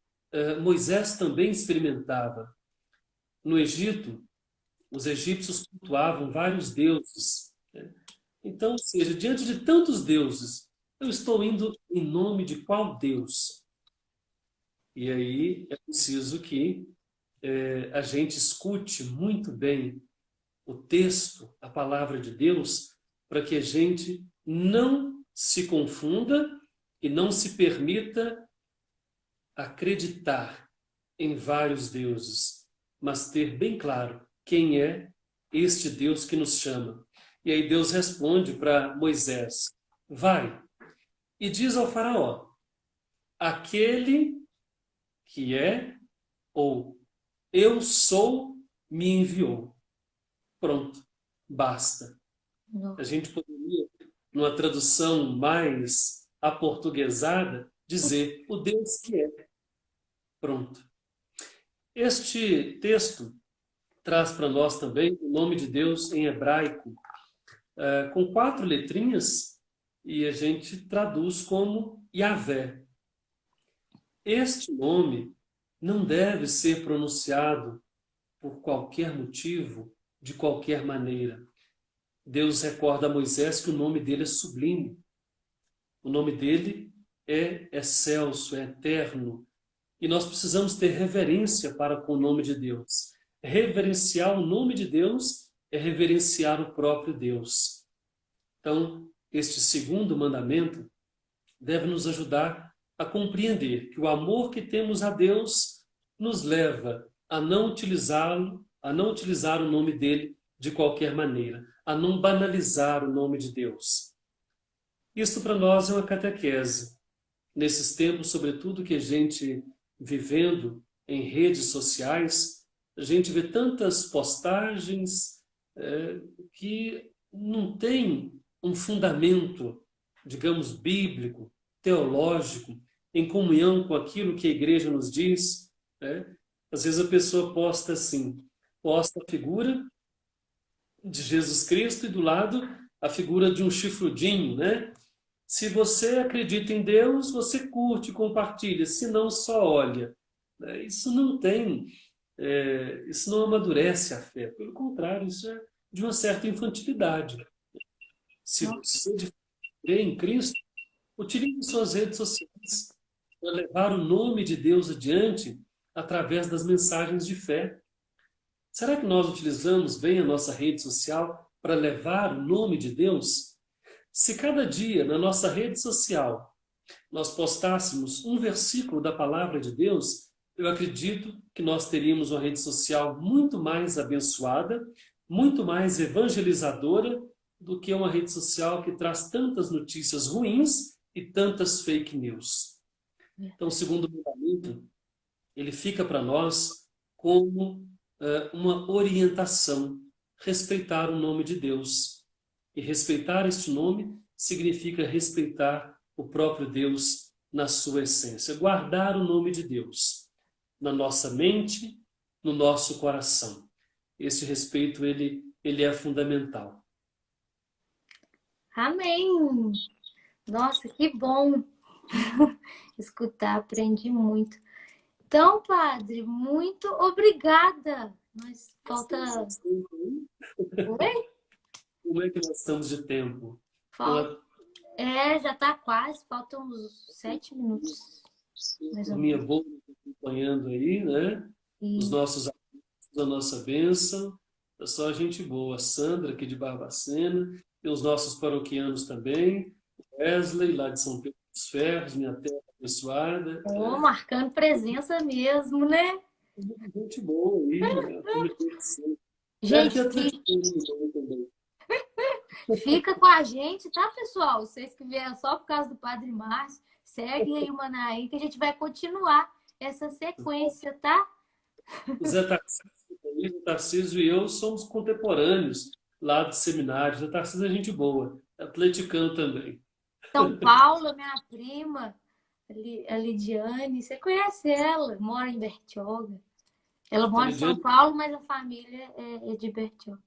Moisés também experimentava. No Egito, os egípcios cultuavam vários deuses, né? Então, ou seja, diante de tantos deuses, eu estou indo em nome de qual Deus? E aí é preciso que a gente escute muito bem o texto, a palavra de Deus, para que a gente não se confunda e não se permita acreditar em vários deuses, mas ter bem claro quem é este Deus que nos chama. E aí Deus responde para Moisés: vai e diz ao faraó, aquele que é ou eu sou me enviou. Pronto, basta. A gente poderia, numa tradução mais aportuguesada, dizer o Deus que é. Pronto. Este texto traz para nós também o nome de Deus em hebraico, com 4 letrinhas, e a gente traduz como Yahvé. Este nome não deve ser pronunciado por qualquer motivo, de qualquer maneira. Deus recorda a Moisés que o nome dele é sublime. O nome dele é excelso, é eterno. E nós precisamos ter reverência para com o nome de Deus. Reverenciar o nome de Deus é reverenciar o próprio Deus. Então, este segundo mandamento deve nos ajudar a compreender que o amor que temos a Deus nos leva a não utilizá-lo, a não utilizar o nome dele de qualquer maneira, a não banalizar o nome de Deus. Isso para nós é uma catequese. Nesses tempos, sobretudo, que a gente vivendo em redes sociais, a gente vê tantas postagens que não tem um fundamento, digamos, bíblico, teológico, em comunhão com aquilo que a igreja nos diz. Né? Às vezes a pessoa posta assim, posta a figura de Jesus Cristo e do lado a figura de um chifrudinho, né? Se você acredita em Deus, você curte, compartilha, se não, só olha. Isso não tem, isso não amadurece a fé, pelo contrário, isso é de uma certa infantilidade. Se você crê em Cristo, utilize suas redes sociais para levar o nome de Deus adiante através das mensagens de fé. Será que nós utilizamos bem a nossa rede social para levar o nome de Deus? Se cada dia na nossa rede social nós postássemos um versículo da palavra de Deus, eu acredito que nós teríamos uma rede social muito mais abençoada, muito mais evangelizadora do que uma rede social que traz tantas notícias ruins e tantas fake news. Então, o segundo mandamento, ele fica para nós como uma orientação, respeitar o nome de Deus. E respeitar este nome significa respeitar o próprio Deus na sua essência. Guardar o nome de Deus na nossa mente, no nosso coração. Esse respeito, ele é fundamental. Amém! Nossa, que bom escutar, aprendi muito. Então, padre, muito obrigada. Mas falta... Oi? Como é que nós estamos de tempo? Já está quase, faltam uns 7 minutos. Minha boa acompanhando aí, né? Os nossos amigos, a nossa bênção. É só gente boa. A Sandra, aqui de Barbacena, e os nossos paroquianos também. Wesley, lá de São Pedro dos Ferros, minha terra abençoada. Marcando presença mesmo, né? Gente boa aí, né? Gente, fica com a gente, tá, pessoal? Vocês que vieram só por causa do Padre Márcio, seguem aí o Manaim, que a gente vai continuar essa sequência, tá? O Zé Tarcísio e eu somos contemporâneos lá do seminário. O Zé Tarcísio é gente boa, atleticano também. São Paulo, minha prima, a Lidiane, você conhece ela, mora em Bertioga. Ela mora em São Paulo, mas a família é de Bertioga.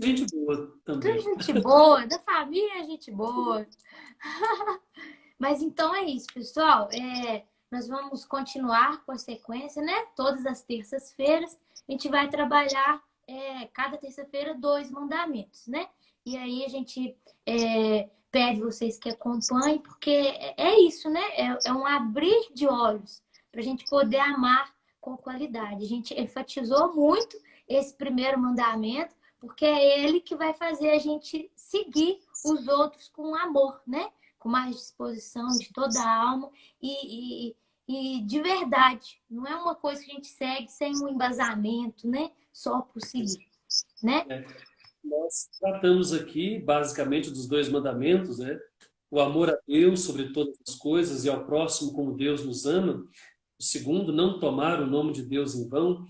Gente boa também. Tudo gente boa, da família é gente boa. Mas então é isso, pessoal. Nós vamos continuar com a sequência, né? Todas as terças-feiras a gente vai trabalhar cada terça-feira 2 mandamentos, né? E aí a gente pede vocês que acompanhem, porque é isso, né? É um abrir de olhos para a gente poder amar com qualidade. A gente enfatizou muito esse primeiro mandamento, porque é ele que vai fazer a gente seguir os outros com amor, né? Com mais disposição de toda a alma e de verdade. Não é uma coisa que a gente segue sem um embasamento, né? Só por seguir, né? Nós tratamos aqui, basicamente, dos 2 mandamentos, né? O amor a Deus sobre todas as coisas e ao próximo como Deus nos ama. O segundo, não tomar o nome de Deus em vão,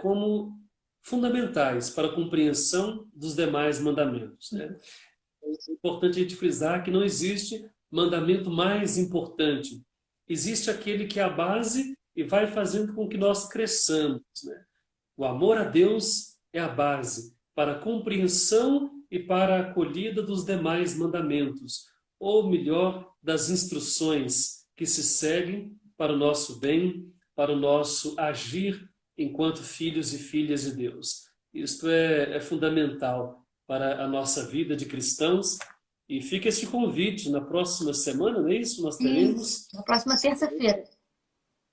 como fundamentais para a compreensão dos demais mandamentos, né? É importante a gente frisar que não existe mandamento mais importante. Existe aquele que é a base e vai fazendo com que nós cresçamos, né? O amor a Deus é a base para a compreensão e para a acolhida dos demais mandamentos, ou melhor, das instruções que se seguem para o nosso bem, para o nosso agir enquanto filhos e filhas de Deus. Isto é fundamental. para a nossa vida de cristãos. E fica esse convite, na próxima semana, não é isso? Nós teremos, Isso, na próxima terça-feira.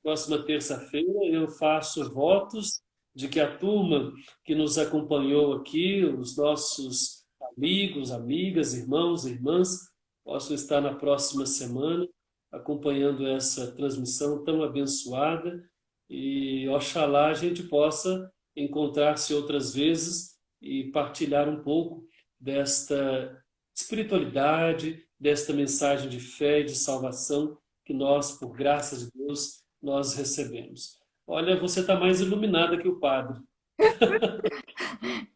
próxima terça-feira, eu faço votos de que a turma que nos acompanhou aqui, os nossos amigos, amigas, irmãos, irmãs, possam estar na próxima semana acompanhando essa transmissão tão abençoada e oxalá a gente possa encontrar-se outras vezes e partilhar um pouco desta espiritualidade, desta mensagem de fé e de salvação que nós, por graça de Deus, nós recebemos. Olha, você está mais iluminada que o padre.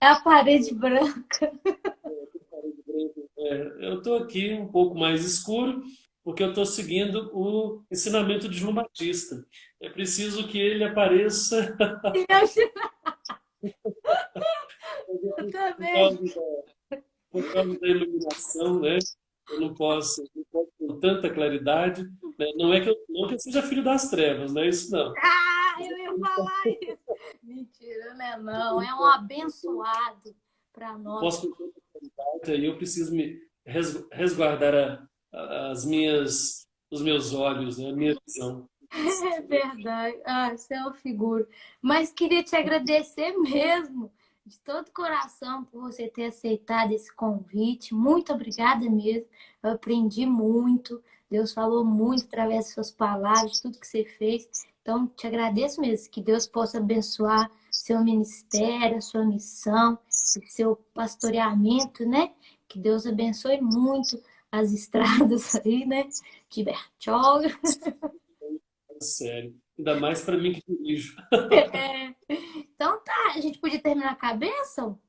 É a parede branca. Eu estou aqui um pouco mais escuro, porque eu estou seguindo o ensinamento de João Batista. É preciso que ele apareça Eu por também. causa por causa da iluminação, né? Eu não posso com tanta claridade, né? Não que eu seja filho das trevas, não é isso não. Ah, eu ia falar isso. Mentira, né? Não, é um abençoado para Não nós. posso com tanta claridade, aí eu preciso me resguardar os meus olhos, né? A minha visão. É verdade. Ah, você é uma figura. Mas queria te agradecer mesmo, de todo coração, por você ter aceitado esse convite. Muito obrigada mesmo. Eu aprendi muito. Deus falou muito através de suas palavras, de tudo que você fez. Então, te agradeço mesmo. Que Deus possa abençoar seu ministério, a sua missão, o seu pastoreamento, né? Que Deus abençoe muito as estradas aí, né? De Bertioga. Sério. Ainda mais para mim que dirijo. É. Então tá, a gente podia terminar com a bênção?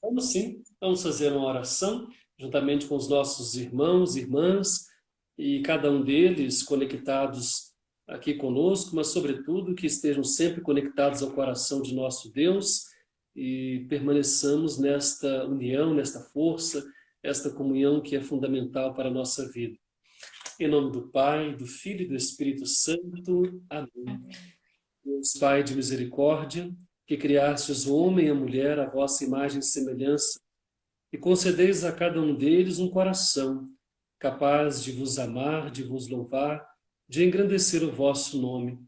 Vamos sim, vamos fazer uma oração juntamente com os nossos irmãos, irmãs e cada um deles conectados aqui conosco, mas sobretudo que estejam sempre conectados ao coração de nosso Deus e permaneçamos nesta união, nesta força, esta comunhão que é fundamental para a nossa vida. Em nome do Pai, do Filho e do Espírito Santo. Amém. Deus Pai de misericórdia, que criastes o homem e a mulher à vossa imagem e semelhança, e concedeis a cada um deles um coração capaz de vos amar, de vos louvar, de engrandecer o vosso nome.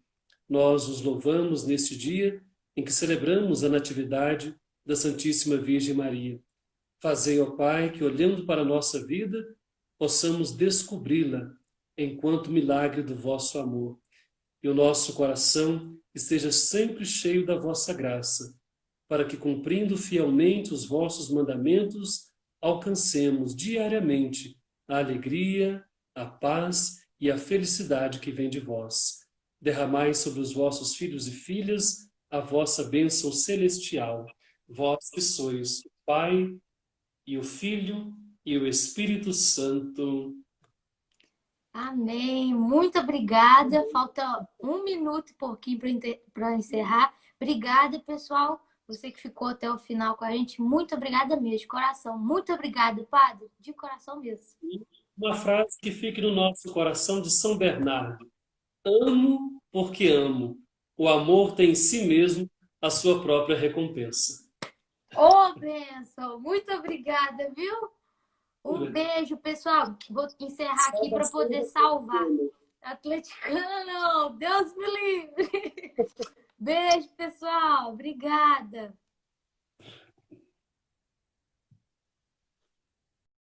Nós os louvamos neste dia em que celebramos a Natividade da Santíssima Virgem Maria. Fazei, ó Pai, que olhando para a nossa vida, possamos descobri-la enquanto milagre do vosso amor. E o nosso coração esteja sempre cheio da vossa graça, para que, cumprindo fielmente os vossos mandamentos, alcancemos diariamente a alegria, a paz e a felicidade que vem de vós. Derramai sobre os vossos filhos e filhas a vossa bênção celestial, vós que sois o Pai e o Filho e o Espírito Santo. Amém. Muito obrigada. Falta 1 minuto e pouquinho para encerrar. Obrigada, pessoal. Você que ficou até o final com a gente, muito obrigada mesmo, de coração. Muito obrigada, Padre, de coração mesmo. Uma frase que fique no nosso coração de São Bernardo. Amo porque amo. O amor tem em si mesmo a sua própria recompensa. Ô, bênção! Muito obrigada, viu? Um beijo, pessoal. Vou encerrar aqui para poder salvar. Atleticano, Deus me livre. Beijo, pessoal. Obrigada.